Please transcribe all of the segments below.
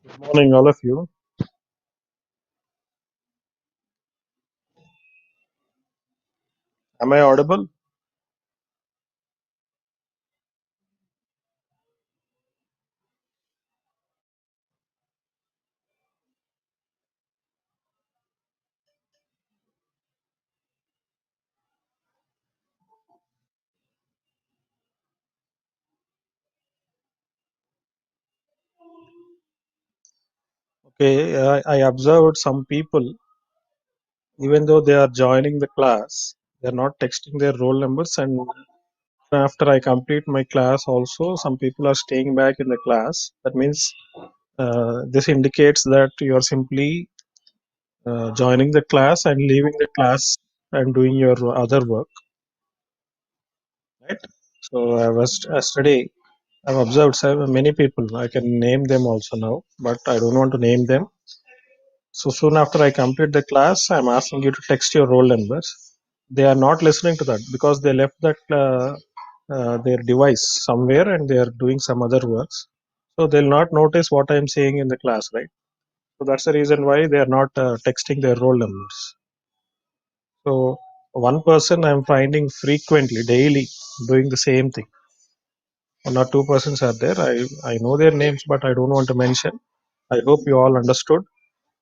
Good morning, all of you. Am I audible? Okay, I observed some people, even though they are joining the class, they are not texting their roll numbers. And after I complete my class, also, some people are staying back in the class. That means this indicates that you are simply joining the class and leaving the class and doing your other work, right? So I was yesterday. I've observed many people. I can name them also now, but I don't want to name them. So soon after I complete the class, I'm asking you to text your roll numbers. They are not listening to that because they left that their device somewhere and they are doing some other works. So they'll not notice what I'm saying in the class, right? So that's the reason why they are not texting their roll numbers. So one person I'm finding frequently, daily, doing the same thing. One or two persons are there. I know their names, but I don't want to mention. I hope you all understood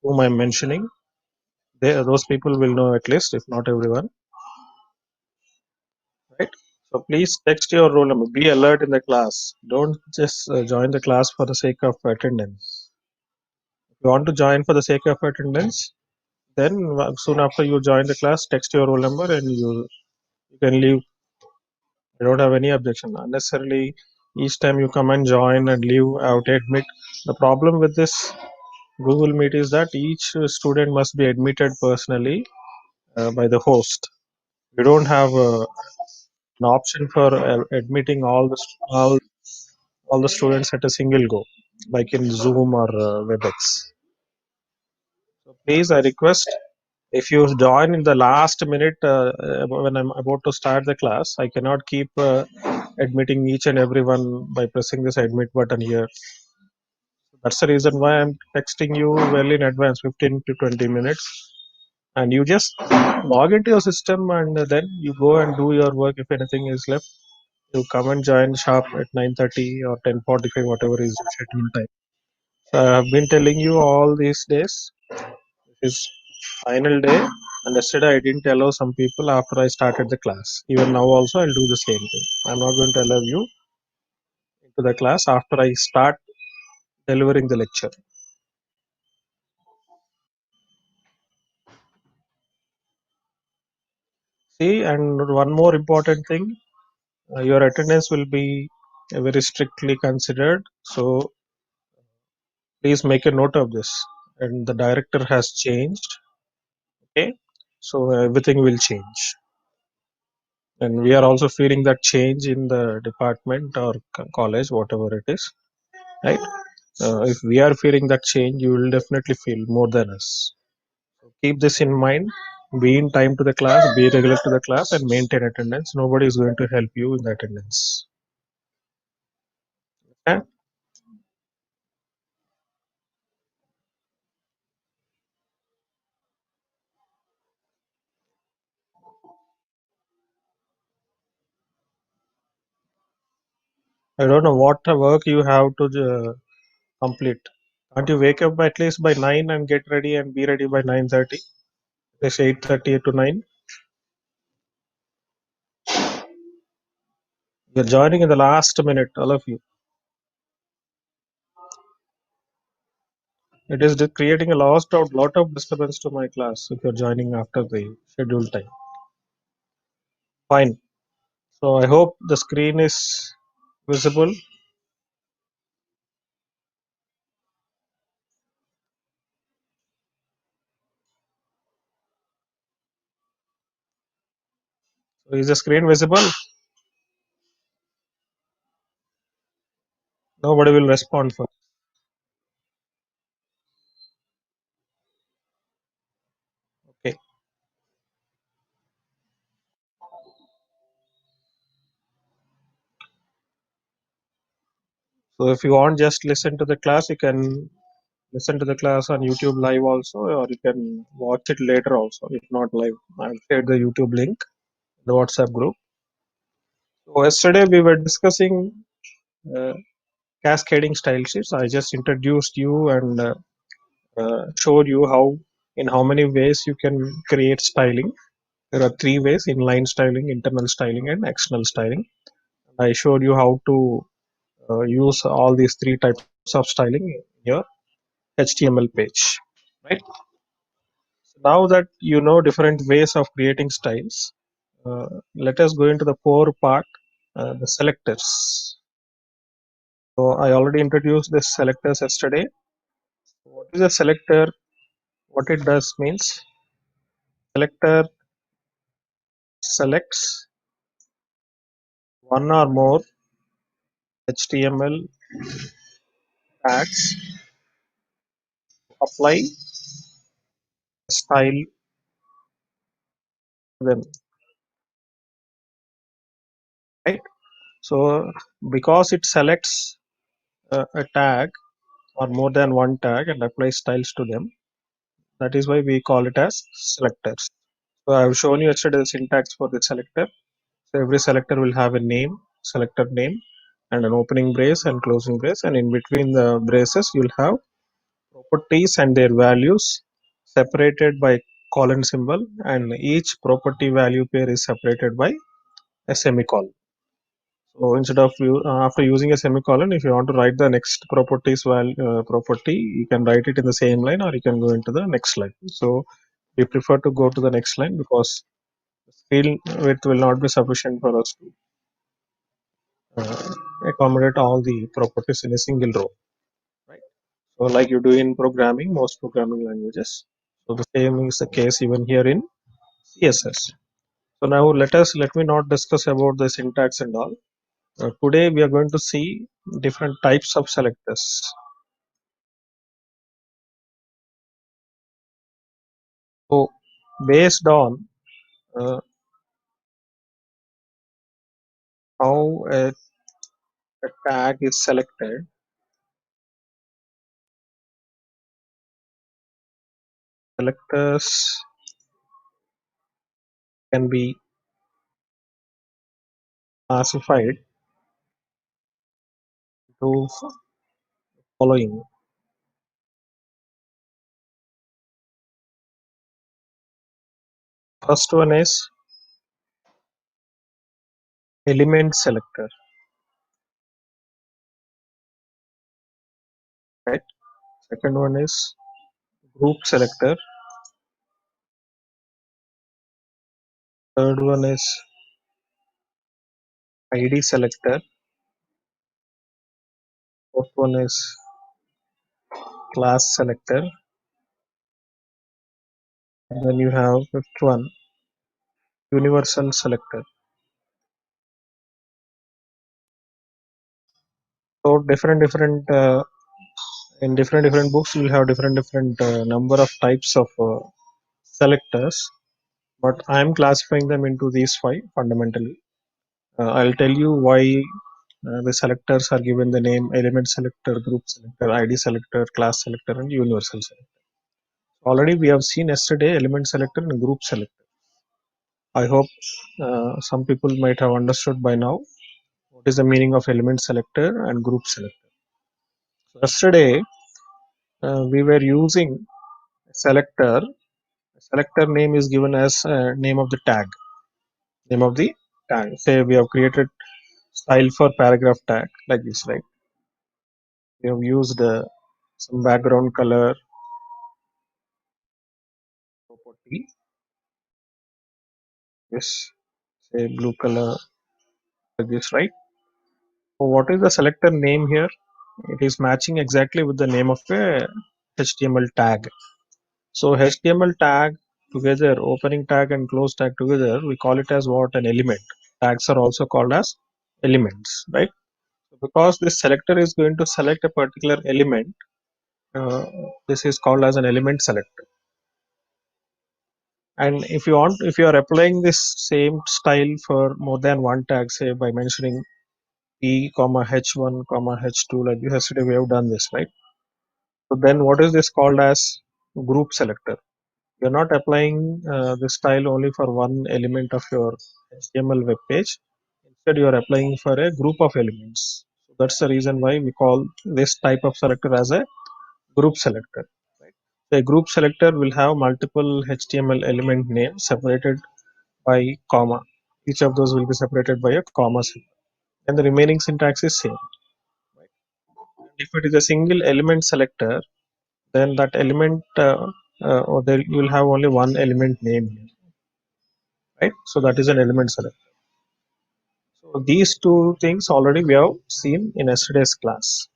whom I'm mentioning. Those people will know at least, if not everyone, right? So please text your roll number. Be alert in the class. Don't just join the class for the sake of attendance. If you want to join for the sake of attendance, then soon after you join the class, text your roll number and you can leave. I don't have any objection. Unnecessarily, each time you come and join and leave, I have to admit. The problem with this Google Meet is that each student must be admitted personally by the host. You don't have an option for admitting all the students at a single go, like in Zoom or WebEx. So please, I request, if you join in the last minute when I'm about to start the class, I cannot keep admitting each and everyone by pressing this admit button here. That's the reason why I'm texting you well in advance, 15 to 20 minutes, and you just log into your system and then you go and do your work. If anything is left, you come and join sharp at 9:30 or 10:45, whatever is your schedule time. So I have been telling you all these days. This is final day, and yesterday I didn't allow some people after I started the class. Even now also I'll do the same thing. I'm not going to allow you into the class after I start delivering the lecture. See, and one more important thing, your attendance will be very strictly considered. So please make a note of this. And the director has changed. Okay, so everything will change, and we are also feeling that change in the department or college, whatever it is, right? If we are feeling that change, you will definitely feel more than us. So keep this in mind. Be in time to the class, be regular to the class, and maintain attendance. Nobody is going to help you in the attendance. Okay? I don't know what work you have to complete. Can't you wake up at least by 9 and get ready and be ready by 9:30? It's 8:30 to 9. You're joining in the last minute, all of you. It is creating a lot of disturbance to my class if you're joining after the scheduled time. Fine. So I hope the screen is visible. So is the screen visible? Nobody will respond first. Okay. So if you want, just listen to the class. You can listen to the class on YouTube live also, or you can watch it later also. If not live, I'll share the YouTube link, the WhatsApp group. So yesterday we were discussing uh, cascading style sheets. I just introduced you and showed you in how many ways you can create styling. There are three ways: inline styling, internal styling, and external styling. I showed you how to use all these three types of styling in your HTML page, right? So now that you know different ways of creating styles, let us go into the core part, the selectors. So I already introduced the selectors yesterday. What is a selector? What it does means selector selects one or more HTML tags, apply style them, right? So because it selects a tag or more than one tag and applies styles to them, that is why we call it as selectors. So I have shown you yesterday the syntax for the selector. So every selector will have a name, selector name, and an opening brace and closing brace, and in between the braces you'll have properties and their values separated by colon symbol, and each property value pair is separated by a semicolon. So instead of after using a semicolon, if you want to write the next property, you can write it in the same line, or you can go into the next line. So we prefer to go to the next line because the screen width will not be sufficient for us to accommodate all the properties in a single row, right? So like you do in programming, most programming languages. So the same is the case even here in CSS. So now let me not discuss about the syntax and all. Today we are going to see different types of selectors. So based on uh, how a tag is selected, selectors can be classified to following. First one is element selector, right? Second one is group selector. Third one is ID selector. Fourth one is class selector. And then you have fifth one, universal selector. So different books will have different number of types of selectors, but I am classifying them into these five fundamentally. I'll tell you why the selectors are given the name element selector, group selector, ID selector, class selector, and universal selector. Already we have seen yesterday element selector and group selector. I hope some people might have understood by now what is the meaning of element selector and group selector. So yesterday we were using selector. Selector name is given as name of the tag. Name of the tag. Say we have created style for paragraph tag like this, right? We have used some background color property. Yes, say blue color like this, right? So what is the selector name here? It is matching exactly with the name of a HTML tag. So HTML tag together, opening tag and close tag together, we call it as what? An element. Tags are also called as elements, right? Because this selector is going to select a particular element, uh, this is called as an element selector. And if you are applying this same style for more than one tag, say by mentioning p comma h1 comma h2, like yesterday we have done this, right? So then what is this called as? Group selector. You're not applying this style only for one element of your HTML web page. Instead, you are applying for a group of elements. So that's the reason why we call this type of selector as a group selector. Right? So a group selector will have multiple HTML element names separated by comma. Each of those will be separated by a comma, and the remaining syntax is same. Right? If it is a single element selector, then that element or there you will have only one element name here, right? So that is an element selector. So these two things already we have seen in yesterday's class,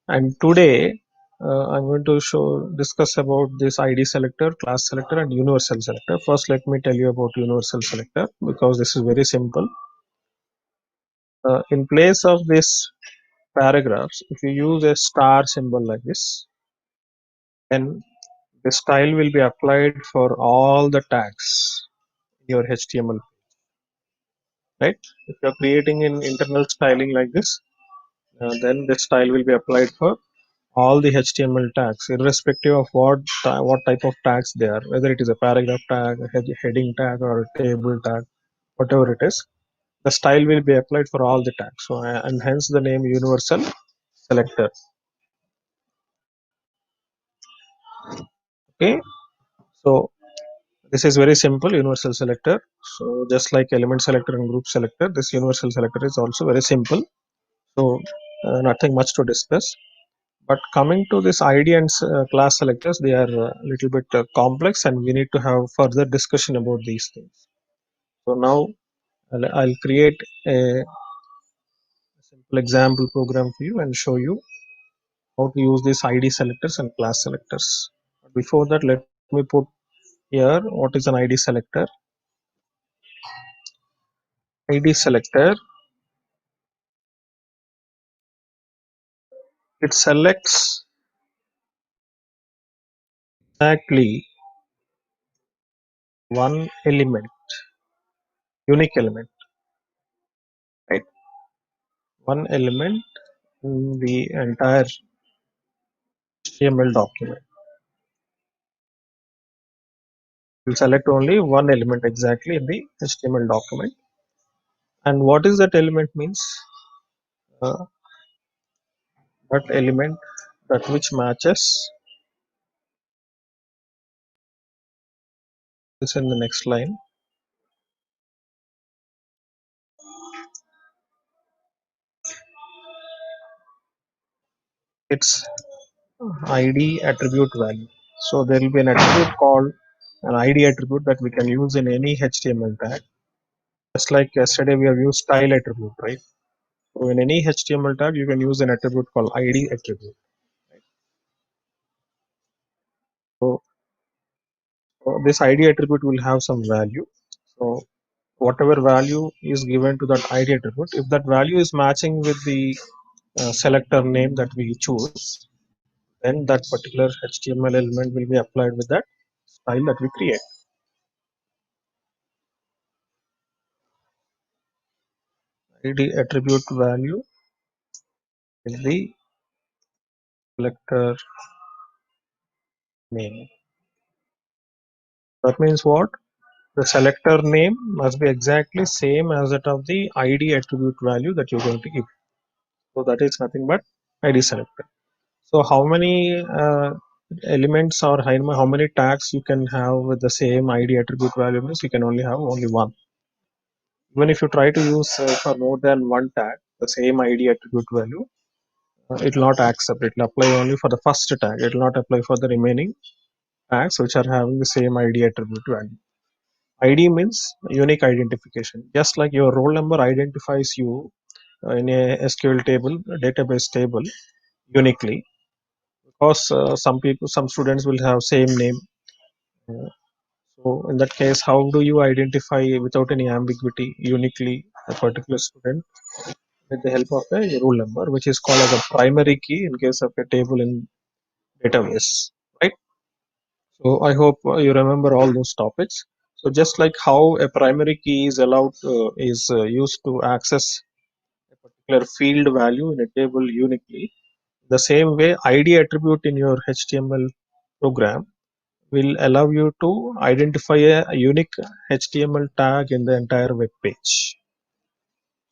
and today I'm going to discuss about this ID selector, class selector, and universal selector. First, let me tell you about universal selector because this is very simple. In place of this paragraphs, if you use a star symbol like this, then the style will be applied for all the tags in your HTML, right? If you are creating an internal styling like this, then the style will be applied for all the HTML tags, irrespective of what type of tags they are, whether it is a paragraph tag, a heading tag, or a table tag, whatever it is. The style will be applied for all the tags. So, and hence the name universal selector. Okay, so this is very simple, universal selector. So just like element selector and group selector, this universal selector is also very simple. So nothing much to discuss. But coming to this ID and class selectors, they are a little bit complex, and we need to have further discussion about these things. So now I'll create a simple example program for you and show you how to use these ID selectors and class selectors. But before that, let me put here what is an ID selector. ID selector, it selects exactly one element, unique element, right? One element in the entire HTML document. We'll select only one element exactly in the HTML document. And what is that element means? Uh, that element that which matches is in the next line. Its ID attribute value. So there will be an attribute called an ID attribute that we can use in any HTML tag. Just like yesterday we have used style attribute, right? So in any HTML tag you can use an attribute called ID attribute. Right? So, so this ID attribute will have some value. So whatever value is given to that ID attribute, if that value is matching with the selector name that we choose, then that particular HTML element will be applied with that style that we create. ID attribute value is the selector name. That means what? The selector name must be exactly same as that of the ID attribute value that you're going to give. So that is nothing but ID selector. So how many elements or how many tags you can have with the same ID attribute value means you can only have only one. Even if you try to use for more than one tag, the same ID attribute value, it will not accept. It will apply only for the first tag. It will not apply for the remaining tags which are having the same ID attribute value. ID means unique identification. Just like your roll number identifies you in a SQL table, a database table, uniquely, because some students will have same name. Uh, so in that case, how do you identify without any ambiguity uniquely a particular student? With the help of a rule number, which is called as a primary key in case of a table in database, right? So I hope you remember all those topics. So just like how a primary key is allowed is used to access a particular field value in a table uniquely, the same way ID attribute in your HTML program will allow you to identify a unique HTML tag in the entire web page.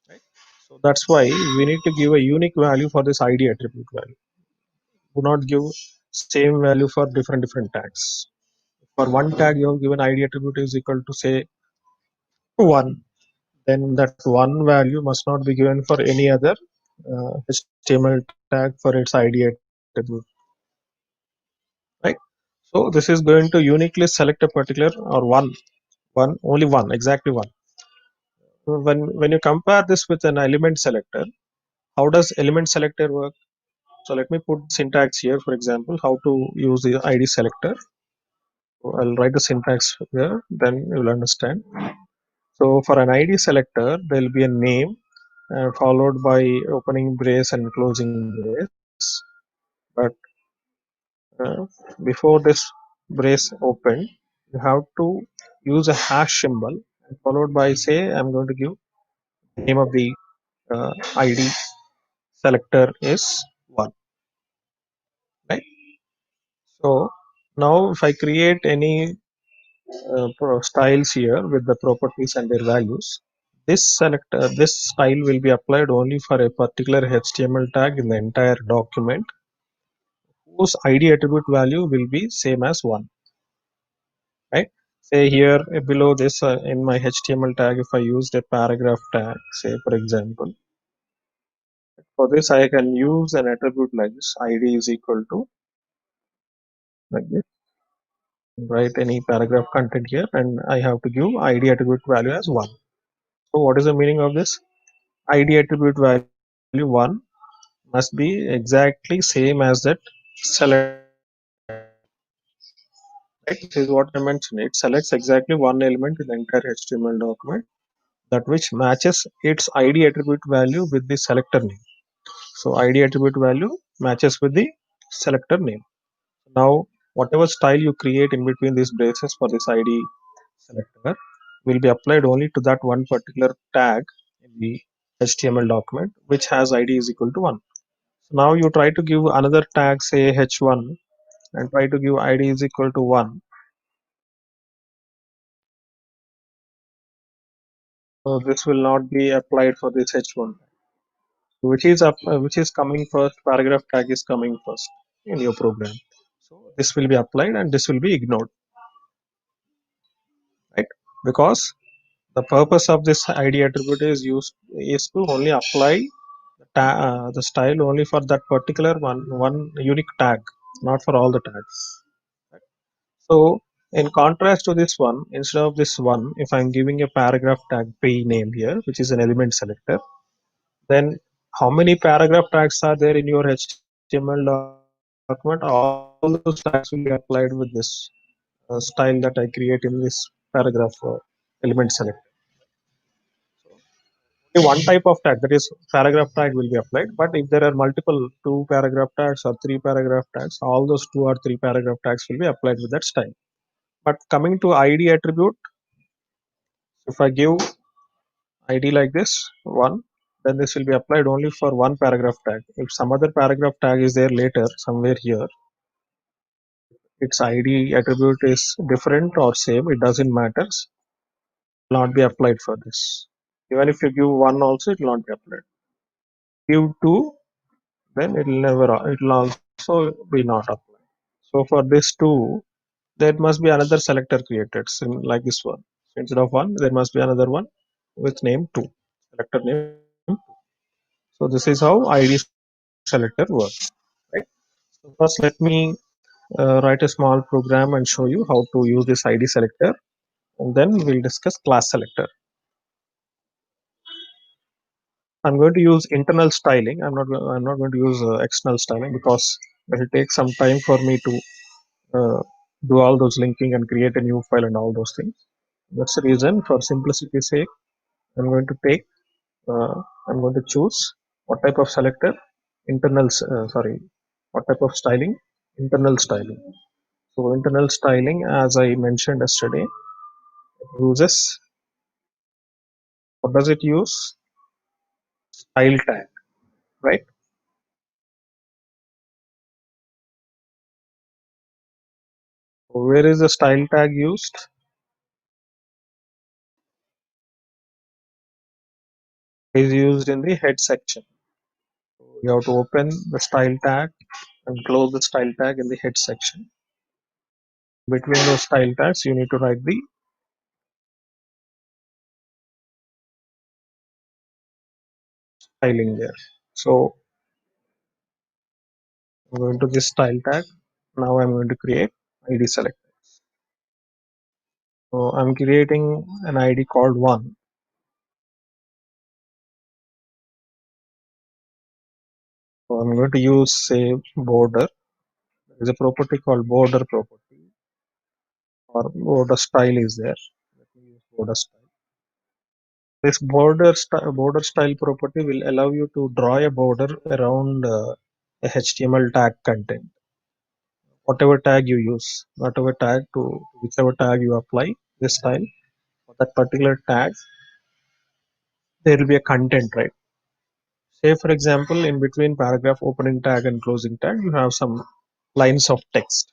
Right? So that's why we need to give a unique value for this ID attribute value. Do not give same value for different tags. For one tag, you have given ID attribute is equal to say 1. Then that one value must not be given for any other HTML tag for its ID attribute. Right? So this is going to uniquely select a particular or only one, exactly one. When you compare this with an element selector, how does element selector work? So let me put syntax here. For example, how to use the ID selector. So I'll write the syntax here, then you will understand. So for an ID selector, there will be a name followed by opening brace and closing brace. But uh, before this brace open, you have to use a hash symbol followed by say I'm going to give name of the ID selector is 1, right? So now if I create any styles here with the properties and their values, this style will be applied only for a particular HTML tag in the entire document whose ID attribute value will be same as 1, right? Say here below this in my HTML tag, if I used a paragraph tag, say for example, for this I can use an attribute like this, ID is equal to like this, write any paragraph content here, and I have to give ID attribute value as 1. So what is the meaning of this? ID attribute value 1 must be exactly same as that select. Right? This is what I mentioned. It selects exactly one element in the entire HTML document that which matches its ID attribute value with the selector name. So ID attribute value matches with the selector name. Now whatever style you create in between these braces for this ID selector will be applied only to that one particular tag in the HTML document which has ID is equal to 1. So now you try to give another tag say h1 and try to give ID is equal to 1. So this will not be applied for this h1. Which is coming first, paragraph tag is coming first in your program. So this will be applied and this will be ignored, right? Because the purpose of this ID attribute is to only apply the style only for that particular one unique tag, not for all the tags. So in contrast to this one, instead of this one, if I'm giving a paragraph tag p name here, which is an element selector, then how many paragraph tags are there in your HTML document? All those tags will be applied with this style that I create in this paragraph element selector. Only one type of tag, that is paragraph tag, will be applied. But if there are multiple 2 paragraph tags or 3 paragraph tags, all those 2 or 3 paragraph tags will be applied with that style. But coming to ID attribute, if I give ID like this 1, then this will be applied only for one paragraph tag. If some other paragraph tag is there later somewhere here, its ID attribute is different or same, it doesn't matter, will not be applied for this. Even if you give 1 also, it will not be applied. Give 2, then it will never, it will also so will not apply. So for this two, there must be another selector created, like this one. So instead of one, there must be another one with name two, selector name two. So this is how ID selector works, right? So first, let me write a small program and show you how to use this ID selector, and then we'll discuss class selector. I'm going to use internal styling. I'm not going to use external styling because it will take some time for me to uh, do all those linking and create a new file and all those things. That's the reason, for simplicity's sake, I'm going to take uh, I'm going to choose what type of selector, what type of styling, internal styling. So internal styling, as I mentioned yesterday, uses, what does it use? Style tag, right? So where is the style tag used? It is used in the head section. So you have to open the style tag and close the style tag in the head section. Between those style tags, you need to write the styling there. So I'm going to this style tag. Now I'm going to create ID select. So I'm creating an ID called one. So I'm going to use, say, border. There is a property called border property, or border style is there. Let me use border style. This border style property will allow you to draw a border around a HTML tag content. Whatever tag you use, whatever tag to whichever tag you apply this style for that particular tag, there will be a content, right? Say for example, in between paragraph opening tag and closing tag, you have some lines of text.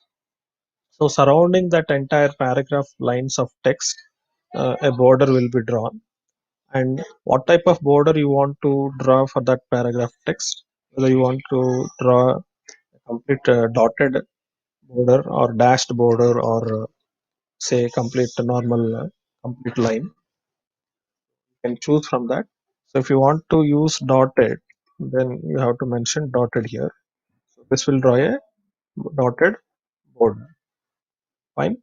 So surrounding that entire paragraph lines of text, a border will be drawn. And what type of border you want to draw for that paragraph text? Whether you want to draw a complete dotted border or dashed border, or say complete normal complete line, you can choose from that. So if you want to use dotted, then you have to mention dotted here. So this will draw a dotted border. Fine.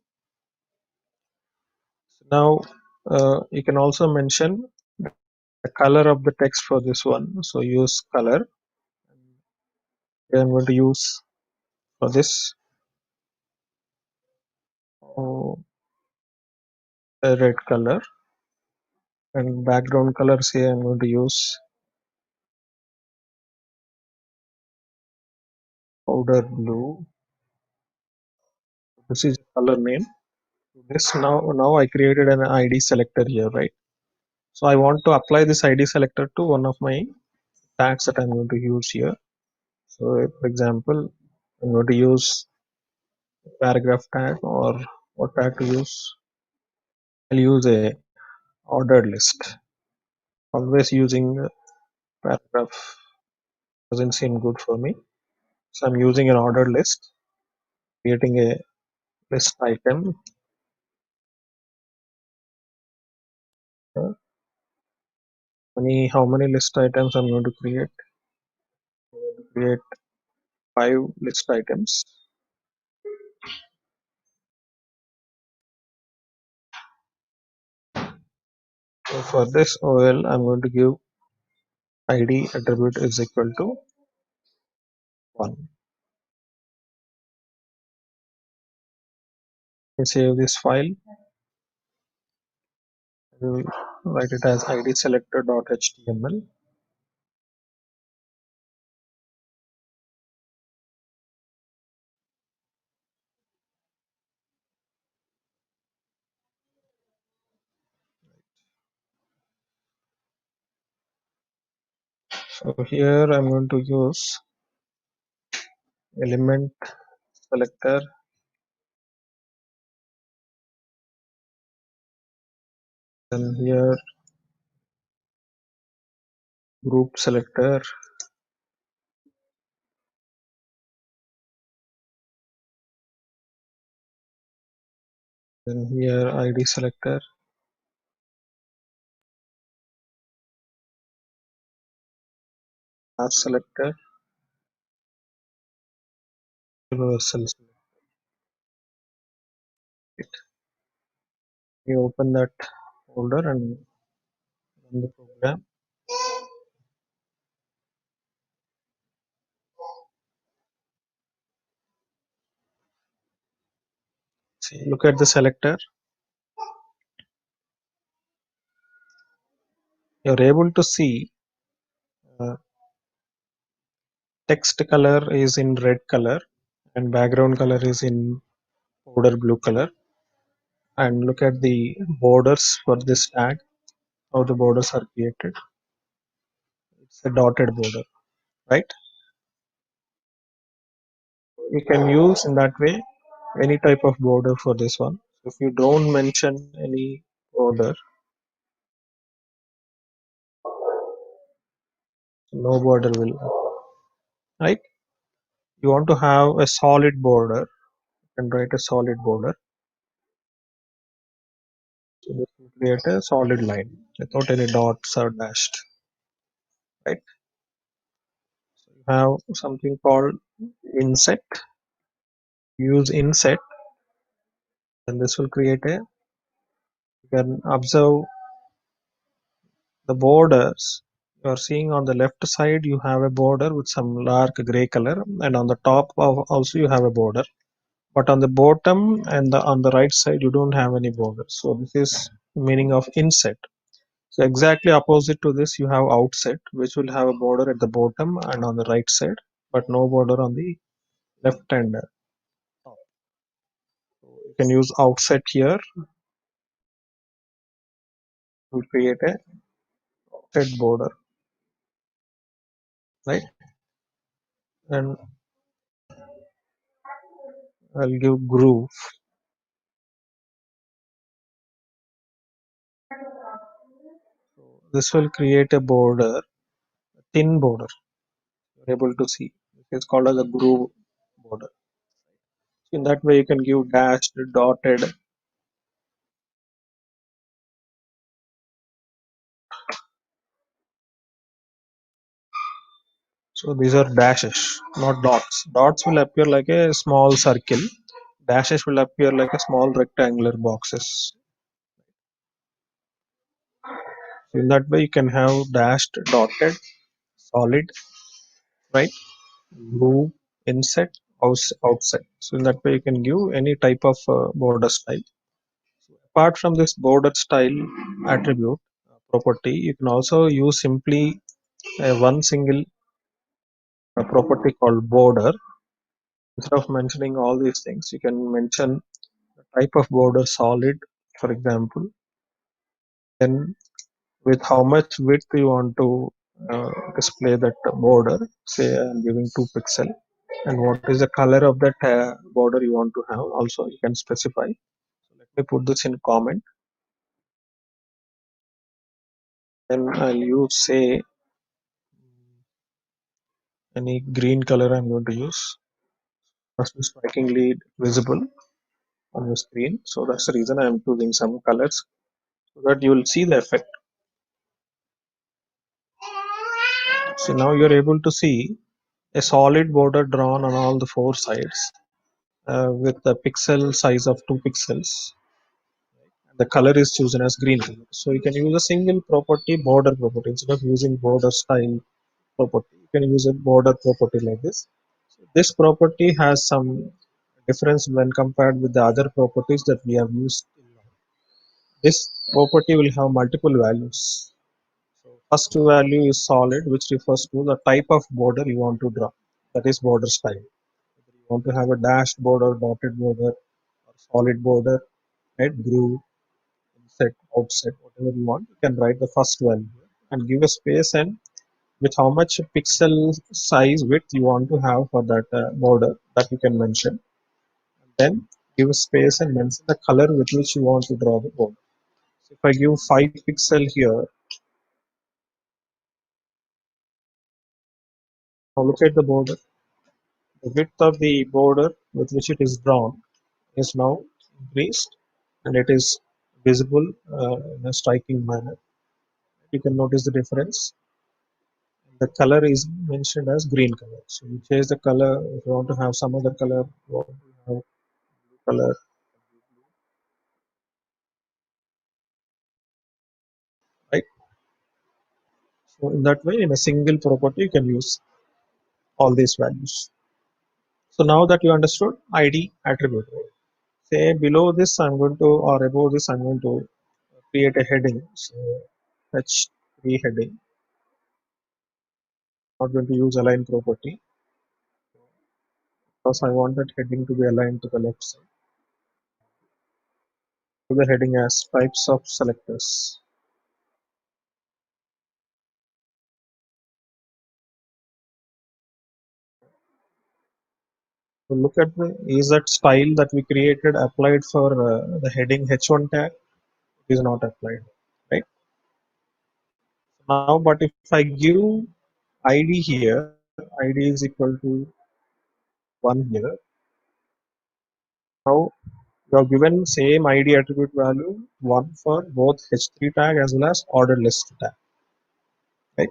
So now you can also mention the color of the text for this one. So use color. I'm going to use for this uh, a red color, and background color, say I'm going to use powder blue. This is color name. This now I created an ID selector here, right? So I want to apply this ID selector to one of my tags that I'm going to use here. So for example, I'm going to use paragraph tag, or what tag to use? I'll use a ordered list. Always using paragraph doesn't seem good for me. So I'm using an ordered list, creating a list item. How many list items I'm going to create? Create 5 list items. So for this OL, I'm going to give ID attribute is equal to 1. I save this file. I will write it as id selector.html. So here I'm going to use element selector, then here group selector, Then here ID selector, class selector, universal select. You open that folder and run the program. See, look at the selector. You're able to see uh, text color is in red color and background color is in powder blue color. And look at the borders for this tag, how the borders are created. It's a dotted border, right? You can use in that way any type of border for this one. If you don't mention any border, no border will appear, right? You want to have a solid border, you can write a solid border. So this will create a solid line without any dots or dashed, right? So you have something called inset. Use inset, and this will create a. You can observe the borders. You are seeing on the left side you have a border with some dark gray color, and on the top of also you have a border. But on the bottom and on the right side you don't have any border. So this is meaning of inset. So exactly opposite to this you have outset, which will have a border at the bottom and on the right side, but no border on the left and top. So you can use outset here to create a set border, right? And I'll give groove. So this will create a border, a thin border. You're able to see. It's called as a groove border. In that way you can give dashed, dotted. So these are dashes, not dots. Dots will appear like a small circle. Dashes will appear like a small rectangular boxes. So in that way you can have dashed, dotted, solid, right? Groove, inset, outside. So in that way you can give any type of border style. Apart from this border style attribute property, you can also use simply one single property called border. Instead of mentioning all these things, you can mention the type of border solid, for example, then with how much width you want to display that border. Say I'm giving 2 pixel, and what is the color of that border you want to have. Also, you can specify. So let me put this in comment. Then I'll use say any green color I'm going to use. Must be strikingly visible on your screen. So that's the reason I'm choosing some colors so that you will see the effect. So now you're able to see a solid border drawn on all the 4 sides with the pixel size of 2 pixels. The color is chosen as green color. So you can use a single property, border property, instead of using border style property. You can use a border property like this. So this property has some difference when compared with the other properties that we have used. This property will have multiple values. So first value is solid, which refers to the type of border you want to draw. That is border style. Whether you want to have a dashed border, dotted border, or solid border, right? Groove, inset, outset, whatever you want. You can write the first value and give a space and with how much pixel size width you want to have for that border that you can mention. Then give a space and mention the color with which you want to draw the border. So if I give 5 pixel here, now look at the border. The width of the border with which it is drawn is now increased, and it is visible in a striking manner. You can notice the difference. The color is mentioned as green color. So you change the color. If you want to have some other color, you want to have blue color, right? So in that way, in a single property, you can use all these values. So now that you understood ID attribute, say below this I'm going to, or above this I'm going to create a heading. So H3 heading. Not going to use align property because I want that heading to be aligned to the left side. So the heading as types of selectors. So look at the is that style that we created applied for the heading H1 tag? It is not applied, right? Now, but if I give ID here, ID is equal to 1 here. Now you have given same ID attribute value 1 for both H3 tag as well as ordered list tag, right?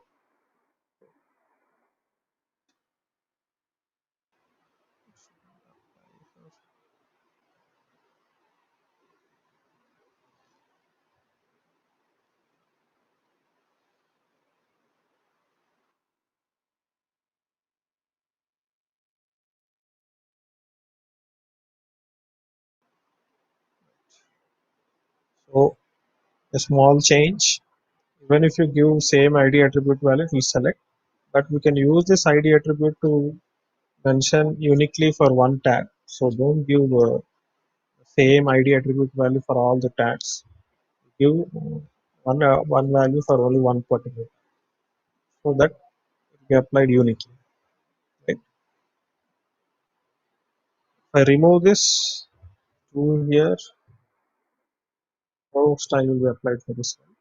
So a small change, even if you give same ID attribute value, we select, but we can use this ID attribute to mention uniquely for one tag. So don't give same ID attribute value for all the tags. Give one value for only one particular, so that it will be applied uniquely. Right? If I remove this to here, how style will be applied for this one.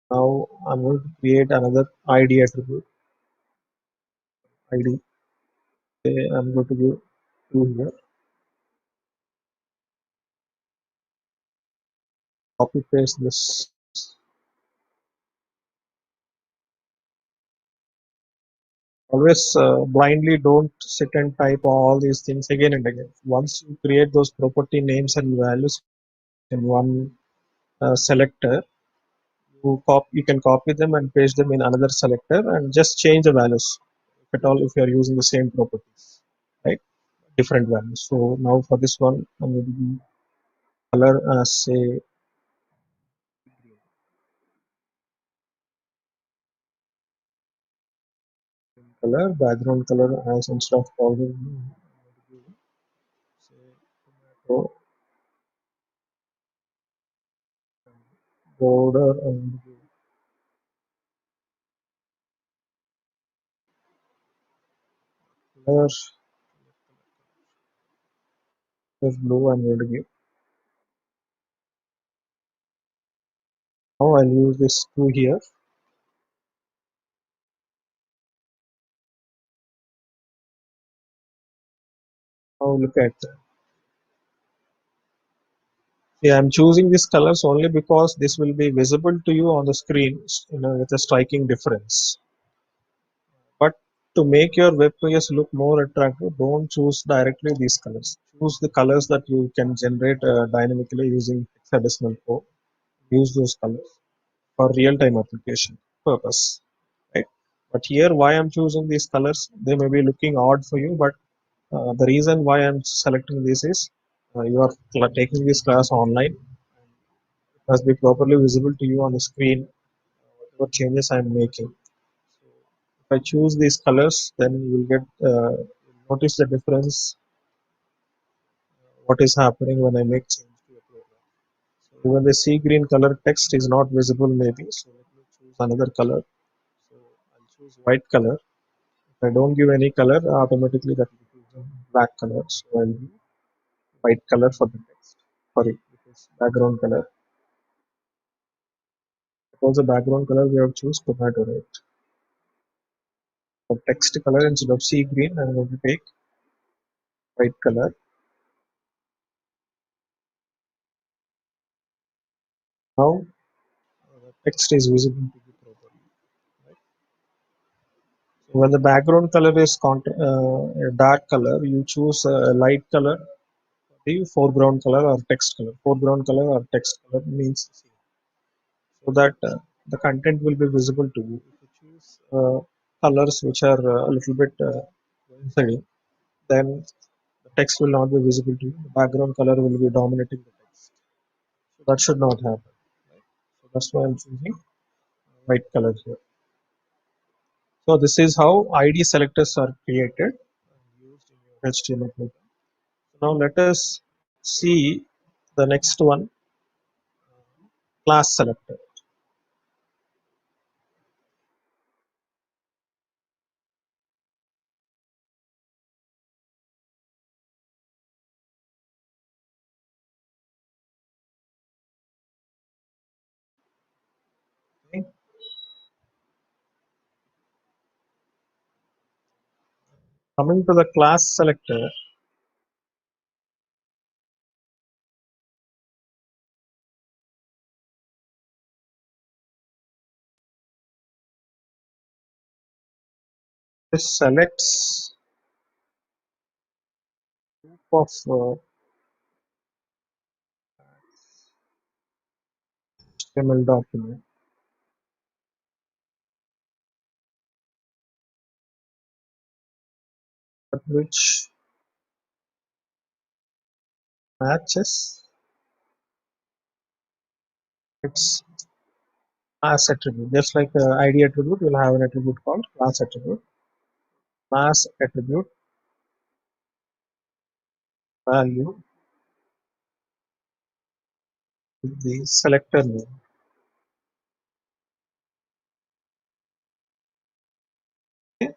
Now I'm going to create another ID attribute. ID. I'm going to give two here. Copy paste this. Always blindly don't sit and type all these things again and again. Once you create those property names and values in one selector, you can copy them and paste them in another selector and just change the values, if at all, if you are using the same properties, right? Different values. So now for this one, I'm going to give color as say color, background color as instead of powder, say tomato, border, and color is blue. I'm going to give. Now I'll use this two here. Now look at that. See, I'm choosing these colors only because this will be visible to you on the screen, with a striking difference. But to make your web pages look more attractive, don't choose directly these colors. Choose the colors that you can generate dynamically using hexadecimal code. Use those colors for real-time application purpose, right? But here, why I'm choosing these colors, they may be looking odd for you, but the reason why I'm selecting this is you are taking this class online. It must be properly visible to you on the screen, whatever changes I'm making. So if I choose these colors, then you will get notice the difference, what is happening when I make change to a program. So even the sea green color text is not visible maybe. So let me choose another color. So I'll choose white color. If I don't give any color, automatically that will choose a black color. So I'll give white color for the text. Sorry, it is background color. Suppose the background color we have choose tomato, right? For text color instead of sea green, I'm going to take white color. Now the text is visible to you properly. Right? So when the background color is a dark color, you choose a light color, the foreground color or text color. Foreground color or text color means the same. So that the content will be visible to you. If you choose colors which are a little bit coinciding, then the text will not be visible to you. The background color will be dominating the text. So that should not happen. Right? So that's why I'm choosing white color here. So this is how ID selectors are created and used in your HTML program. Now let us see the next one, class selector. Okay. Coming to the class selector, this selects group of HTML document which matches its class attribute. Just like ID attribute, you'll have an attribute called class attribute. Class attribute value is the selector name. Okay.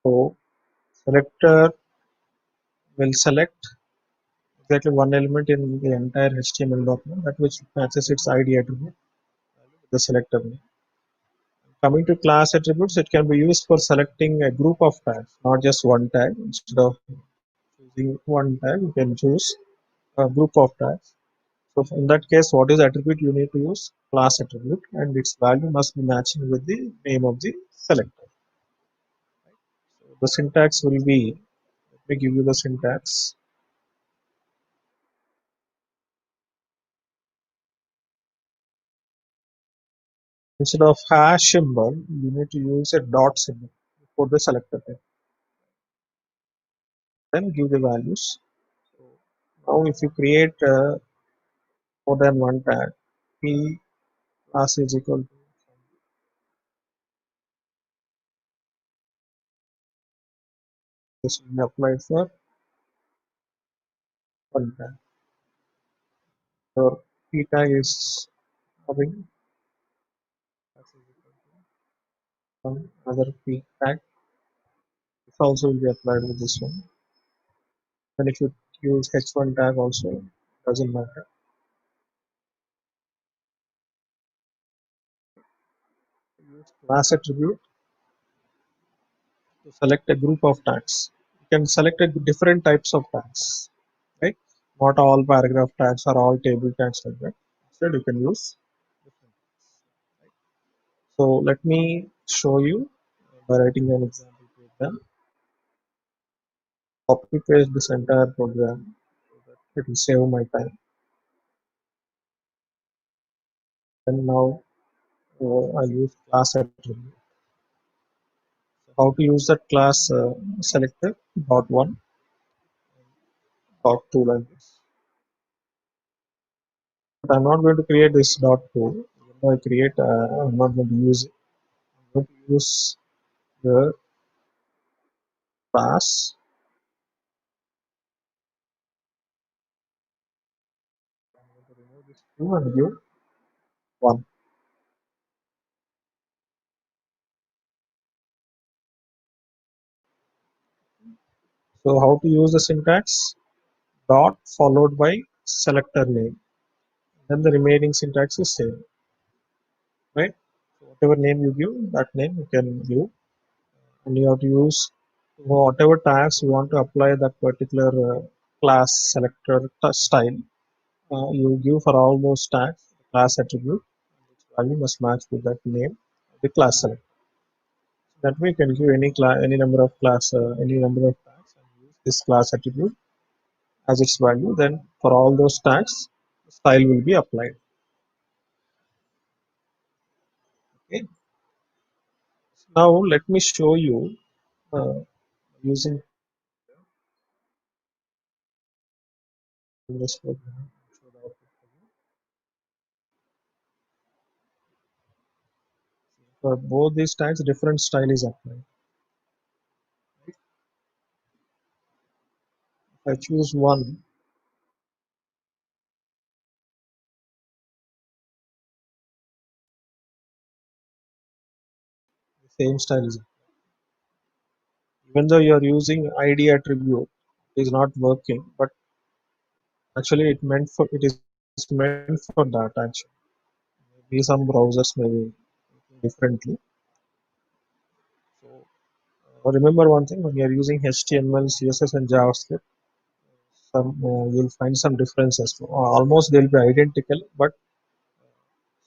So selector will select exactly one element in the entire HTML document that which matches its ID attribute, the selector name. Coming to class attributes, it can be used for selecting a group of tags, not just one tag. Instead of choosing one tag, you can choose a group of tags. So in that case, what is attribute you need to use? Class attribute, and its value must be matching with the name of the selector. So the syntax will be, let me give you the syntax. Instead of hash symbol, you need to use a dot symbol for the selector tag. Then give the values. So now if you create more than one tag, p class is equal to, this will be applied for one tag. Your p tag is having some other p tag. This also will be applied with this one. And if you use h1 tag also, doesn't matter. Use class attribute to select a group of tags. You can select a different types of tags, right? Not all paragraph tags or all table tags like that. Instead, you can use different. So let me show you by writing an example program. Copy paste this entire program so that it will save my time. And now I use class attribute. So how to use that class selector dot one dot two like this. But I'm not going to create this dot two. When I create, I'm not going to use it. I'm going to use the class. I'm going to remove this two and give one. So how to use the syntax? Dot followed by selector name. Then the remaining syntax is same, right? So whatever name you give, that name you can give, and you have to use whatever tags you want to apply that particular class selector style. You give for all those tags. class attribute, which value must match with that name of the class select. That way, you can give any number of any number of tags, and use this class attribute as its value. Then, for all those tags, style will be applied. Okay. Now, let me show you using this program. For both these tags, different style is applied. If I choose one, the same style is applied. Even though you are using ID attribute, it is not working, but actually it is meant for that actually. Maybe some browsers may be differently. So remember one thing: when you are using HTML, CSS, and JavaScript, you'll find some differences. Almost they'll be identical, but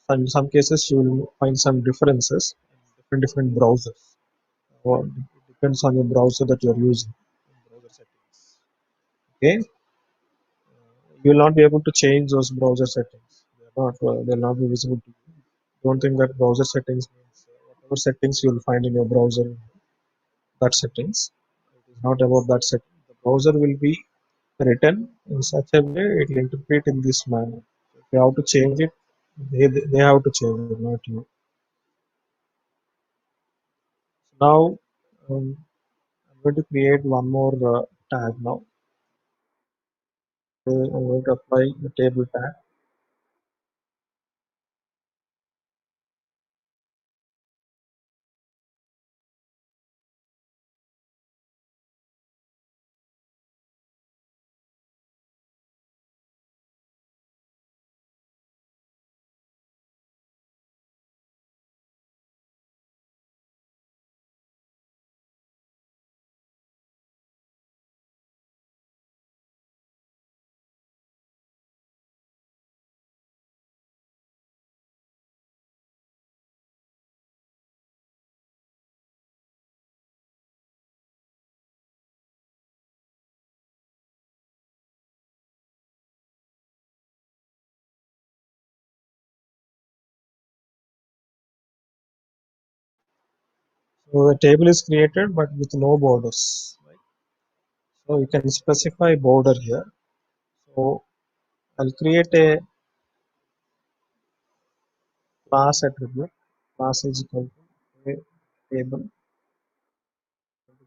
in some cases you will find some differences in different browsers. Well, it depends on your browser that you're using. Browser settings. Okay, you will not be able to change those browser settings. They'll not be visible to you. Don't think that browser settings means whatever settings you will find in your browser, that settings. It is not about that setting. The browser will be written in such a way it will interpret in this manner. If you have to change it, they have to change it, not you. Now I'm going to create one more tag now. I'm going to apply the table tag. So the table is created but with no borders. Right? So you can specify border here. So I'll create a class attribute. Class is equal to a table.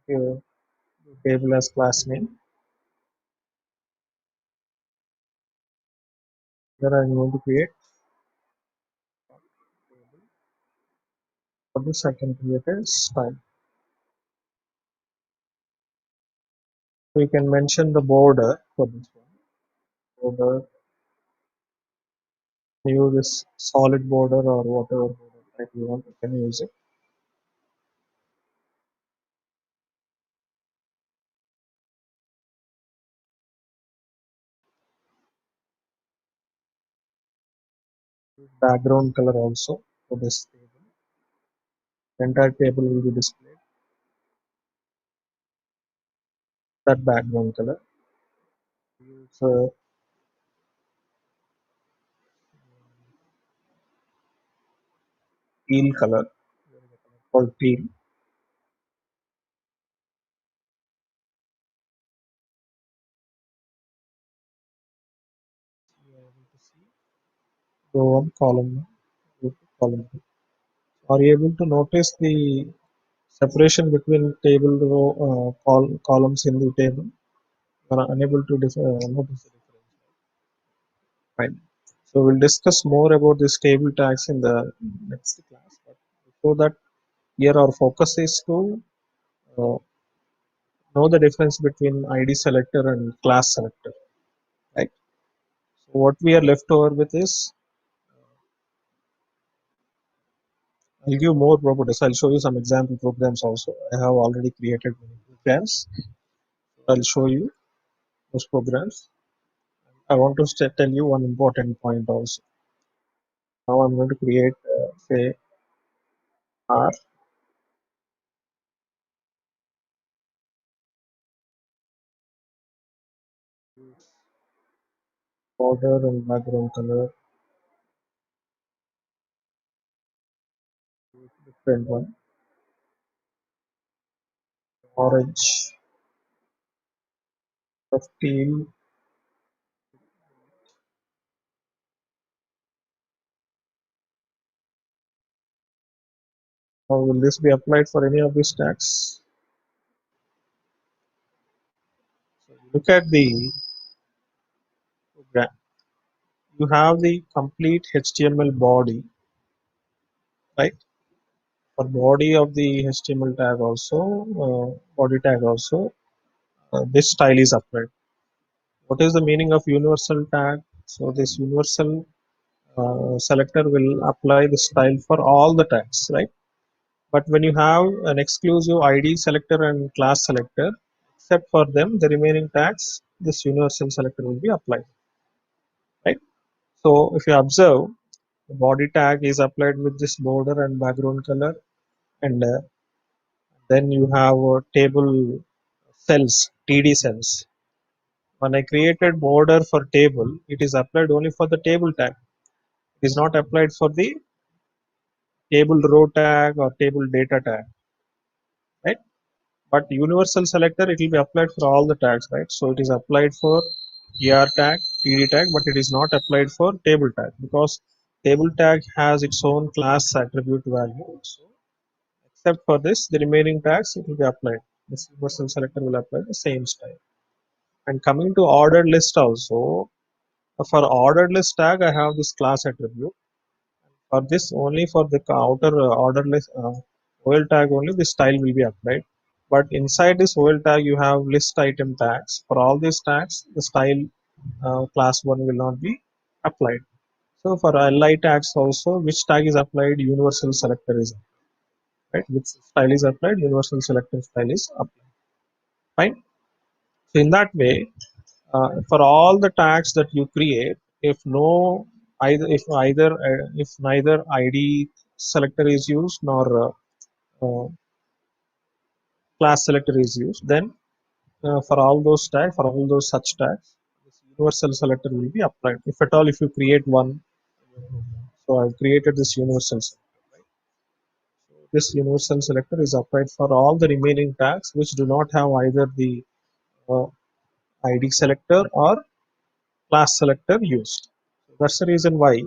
Give table as class name. Here I'm going to create table. For this I can create a style. So you can mention the border for this one. Border, use this solid border or whatever border type you want. You can use it. Background color also for this table. The entire table will be displayed. That background color. Use teal color. Called teal. You are able to see row 1, column 1, row 2, column 2. Are you able to notice the separation between table row columns in the table? You are unable to notice the difference. Fine. So we'll discuss more about this table tags in the next class. But before that, here our focus is to uh, know the difference between ID selector and class selector. Right. So what we are left over with is I'll give more properties. I'll show you some example programs also. I have already created many programs. I'll show you those programs. I want to tell you one important point also. Now I'm going to create, say, R border and background color, different one, orange, 15. Now will this be applied for any of these tags? So look at the program. You have the complete HTML body, right? For body of the HTML tag also, body tag also, this style is applied. What is the meaning of universal tag? So this universal selector will apply the style for all the tags, right? But when you have an exclusive ID selector and class selector, except for them, the remaining tags, this universal selector will be applied, right? So if you observe, the body tag is applied with this border and background color, and then you have table cells, TD cells. When I created border for table, it is applied only for the table tag. It is not applied for the table row tag or table data tag, right? But universal selector, it will be applied for all the tags, right? So it is applied for ER tag, TD tag, but it is not applied for table tag because table tag has its own class attribute value. So except for this, the remaining tags it will be applied. This universal selector will apply the same style. And coming to ordered list also, for ordered list tag, I have this class attribute. For this, only for the outer ordered list OL tag only, this style will be applied. But inside this OL tag, you have list item tags. For all these tags, the style class 1 will not be applied. So for li tags also, which tag is applied? Universal selector is applied, right? Which style is applied? Universal selector style is applied. Fine. So in that way, for all the tags that you create, if no if neither ID selector is used nor class selector is used, then for all those tags, for all those such tags, this universal selector will be applied. If at all, if you create one, so I've created this universal selector. Right? So this universal selector is applied for all the remaining tags which do not have either the uh, ID selector or class selector used. So that's the reason why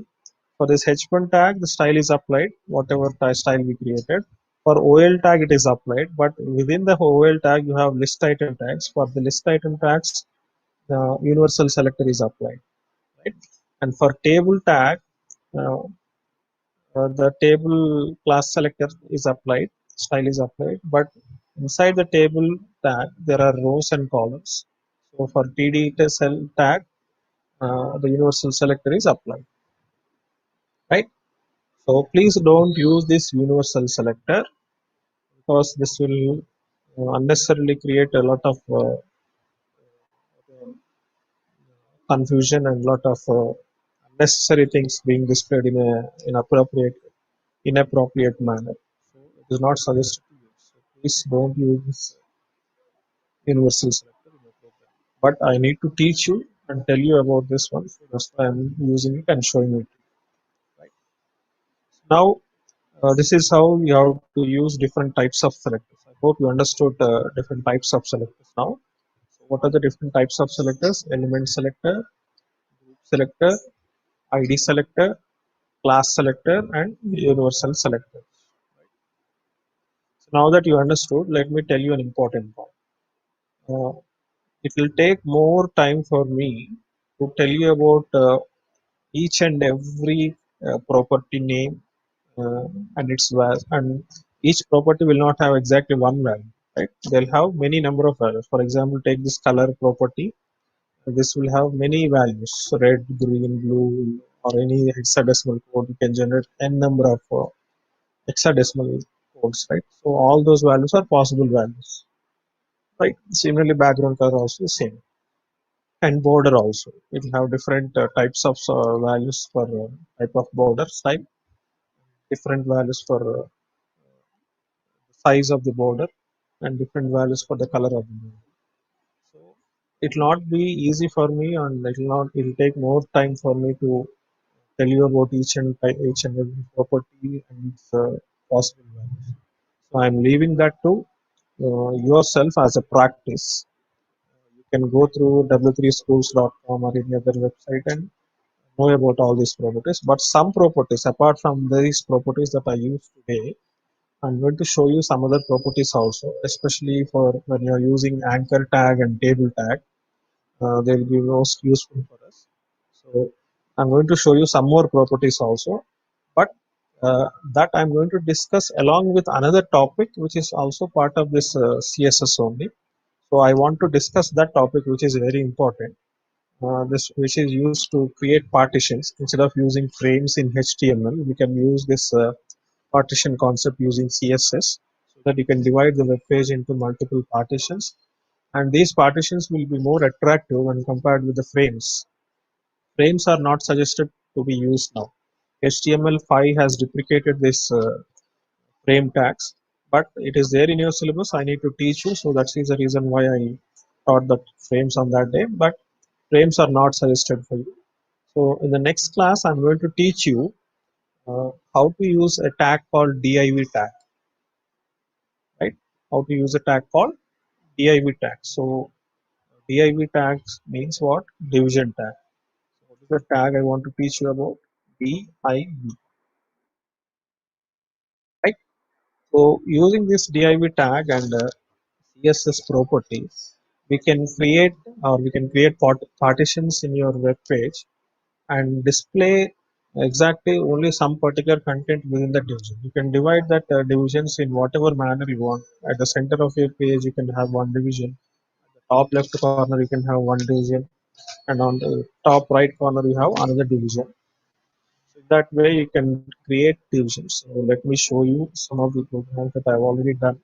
for this H1 tag, the style is applied, whatever style we created. For OL tag, it is applied, but within the OL tag, you have list item tags. For the list item tags, the universal selector is applied, right? And for table tag, uh, the table class selector is applied, style is applied, but inside the table tag, there are rows and columns. So for TD cell tag, the universal selector is applied, right? So please don't use this universal selector because this will unnecessarily create a lot of confusion and lot of unnecessary things being displayed in a inappropriate manner. So it is not suggested to use. So please don't use this universal selector in your program. But I need to teach you and tell you about this one. So that's why I'm using it and showing it. Right now, this is how you have to use different types of selectors. I hope you understood different types of selectors now. So what are the different types of selectors? Element selector, group selector, ID selector, class selector, and universal selector. So now that you understood, let me tell you an important point. Uh, it will take more time for me to tell you about each and every property name uh, and its value, and each property will not have exactly one value, right? They'll have many number of values. For example, take this color property. This will have many values: red, green, blue, or any hexadecimal code. You can generate n number of hexadecimal codes, right? So all those values are possible values, right? Similarly, background color also the same. and border also. It will have different types of values for type of border type, different values for size of the border, and different values for the color of the border. So it will not be easy for me, and it will take more time for me to tell you about each and every property and its possible values. So I'm leaving that to yourself as a practice. You can go through w3schools.com or any other website and know about all these properties. But some properties, apart from these properties that I use today, I'm going to show you some other properties also, especially for when you're using anchor tag and table tag. They will be most useful for us. So I'm going to show you some more properties also, but that I'm going to discuss along with another topic which is also part of this CSS only. So I want to discuss that topic, which is very important. This which is used to create partitions instead of using frames in HTML. We can use this partition concept using CSS, so that you can divide the web page into multiple partitions, and these partitions will be more attractive when compared with the frames. Frames are not suggested to be used now. HTML5 has deprecated this frame tags, but it is there in your syllabus. I need to teach you, so that is the reason why I taught the frames on that day. But frames are not suggested for you. So in the next class, I'm going to teach you how to use a tag called div tag, right? How to use a tag called div tag. So div tags means what? Division tag. So what is the tag I want to teach you about? Div, right? So using this div tag and CSS properties, we can create partitions in your web page and display exactly only some particular content within the division. You can divide that divisions in whatever manner you want. At the center of your page, you can have one division. At the top left corner, you can have one division, and on the top right corner, you have another division. So that way, you can create divisions. So let me show you some of the programs that I've already done.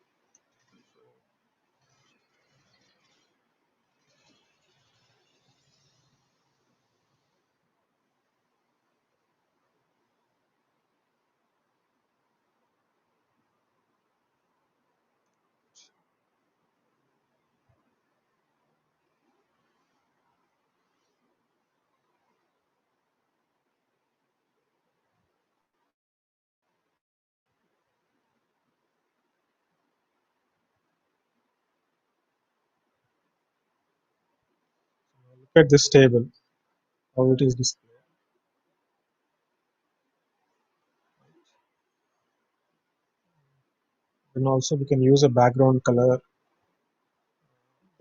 Look at this table, how it is displayed. Then also we can use a background color.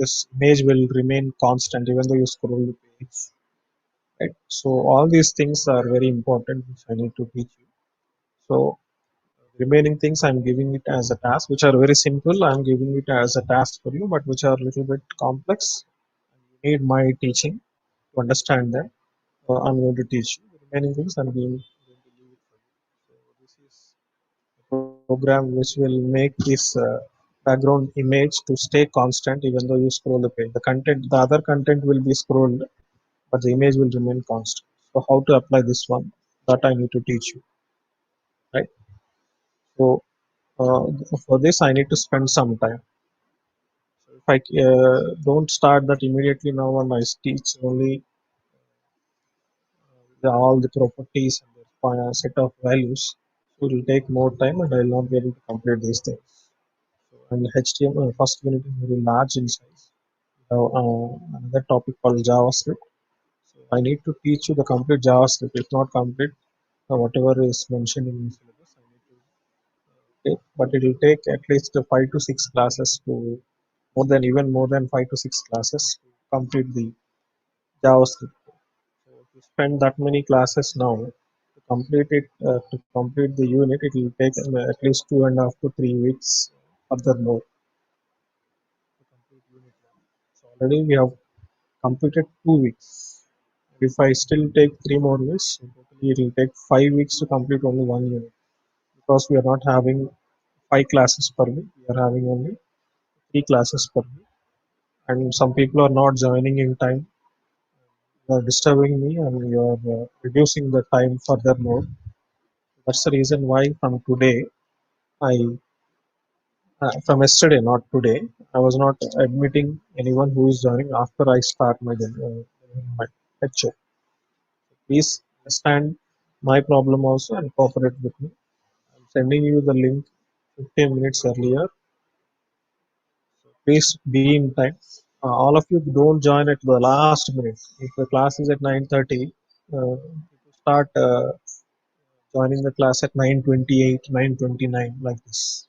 This image will remain constant even though you scroll the page. Right? So all these things are very important, which I need to teach you. So remaining things I'm giving it as a task, which are very simple. I'm giving it as a task for you, but which are a little bit complex. You need my teaching to understand them. I'm going to teach you. The remaining things going to leave it for you. So this is a program which will make this background image to stay constant even though you scroll the page. The other content will be scrolled, but the image will remain constant. So how to apply this one, that I need to teach you, right? So uh, for this I need to spend some time. So if I don't start that immediately now and I teach only all the properties and the set of values, so it will take more time and I will not be able to complete these things. So, and HTML first unit is very large in size. Now, another topic called JavaScript. So I need to teach you the complete JavaScript. If not complete, whatever is mentioned in the syllabus, I need to take, but it will take at least 5 to 6 classes to more than 5 to 6 classes to complete the JavaScript. So if you spend that many classes now to complete the unit, it will take at least 2.5 to 3 weeks furthermore to complete unit one. So already we have completed 2 weeks. If I still take 3 more weeks, so totally it will take 5 weeks to complete only one unit, because we are not having 5 classes per week. We are having only 3 classes per week, and some people are not joining in time. You are disturbing me and you are reducing the time furthermore. That's the reason why from today, from yesterday, not today, I was not admitting anyone who is joining after I start my lecture. Please understand my problem also and cooperate with me. I'm sending you the link 15 minutes earlier. Please be in time. All of you don't join at the last minute. If the class is at 9:30, start joining the class at 9:28, 9:29, like this.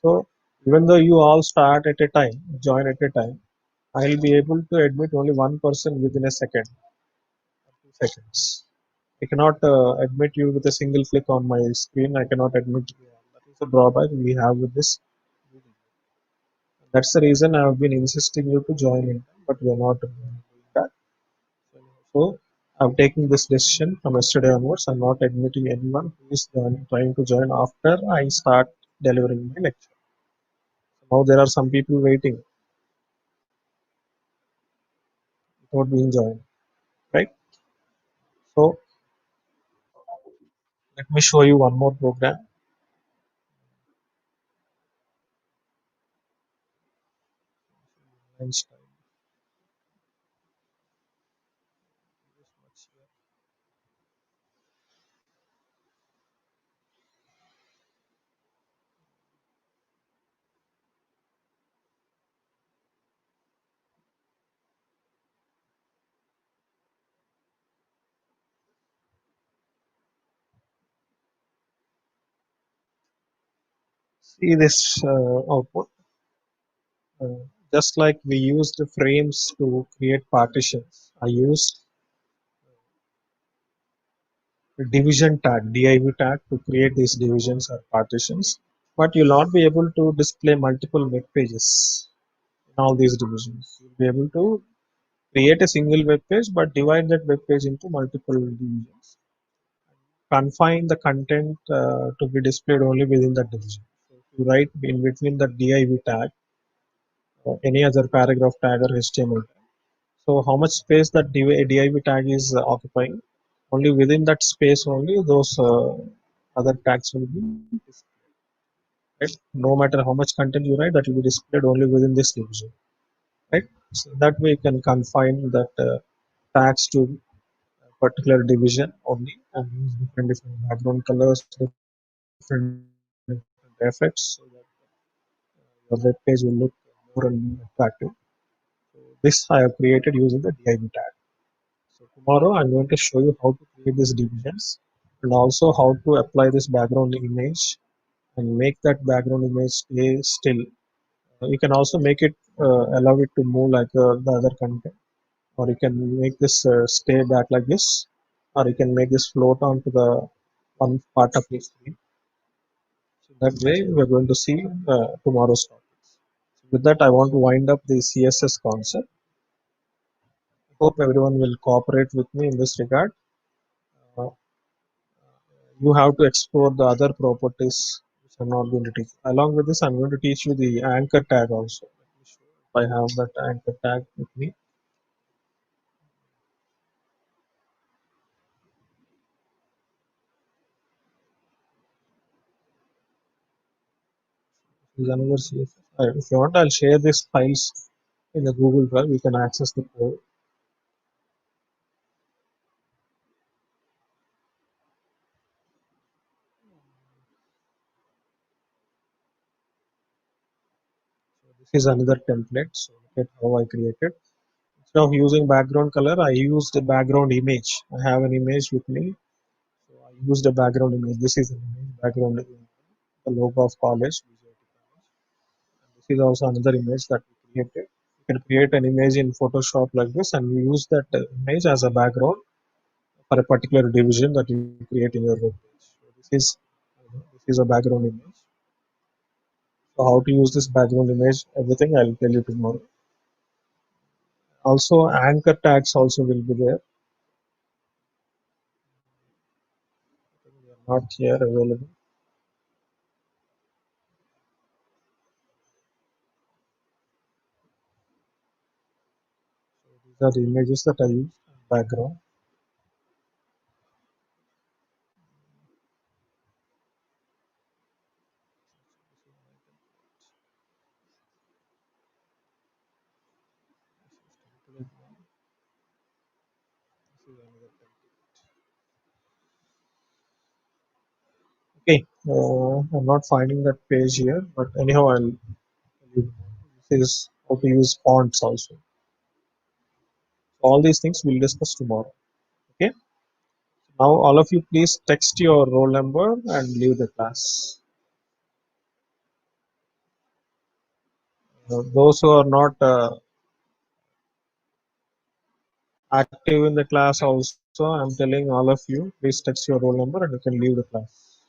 So even though you all start at a time, join at a time, I'll be able to admit only one person within a second, 2 seconds. I cannot admit you with a single click on my screen. I cannot admit you. That is the drawback we have with this. That's the reason I have been insisting you to join in, but you are not doing that. So I'm taking this decision from yesterday onwards. I'm not admitting anyone who is trying to join after I start delivering my lecture. Now there are some people waiting without being joined, right? So let me show you one more program. See this output. Just like we used the frames to create partitions, I used the division tag, div tag, to create these divisions or partitions. But you'll not be able to display multiple web pages in all these divisions. You'll be able to create a single web page, but divide that web page into multiple divisions. Confine the content to be displayed only within that division. So if you write in between the div tag, or any other paragraph tag or HTML tag. So how much space that div tag is occupying? Only within that space only those other tags will be displayed. Right? No matter how much content you write, that will be displayed only within this division. Right? So that way you can confine that tags to a particular division only and use different background colors, different effects, so that your web page will look more and more attractive. So this I have created using the div tag. So tomorrow I'm going to show you how to create these divisions and also how to apply this background image and make that background image stay still. You can also make it allow it to move like the other content, or you can make this stay back like this, or you can make this float onto the one part of the screen. So that way we're going to see tomorrow's topics. So with that, I want to wind up the CSS concept. Hope everyone will cooperate with me in this regard. Uh, you have to explore the other properties which I'm not going to teach. Along with this, I'm going to teach you the anchor tag also. Let me show you if I have that anchor tag with me. This is another CSS. If you want, I'll share these files in the Google Drive. You can access the code. So this is another template. So look at how I created. Instead of using background color, I used a background image. I have an image with me. So I used a background image. This is an image, background image, the logo of college. This is also another image that we created. You can create an image in Photoshop like this and you use that image as a background for a particular division that you create in your web page. So this is a background image. So how to use this background image, everything I'll tell you tomorrow. Also anchor tags also will be there. They are not here available. So these are the images that I use. background. Okay, I'm not finding that page here, but anyhow, this is how to use fonts also. All these things we'll discuss tomorrow. Okay. Now, all of you, please text your roll number and leave the class. Those who are not active in the class also, I'm telling all of you, please text your roll number and you can leave the class.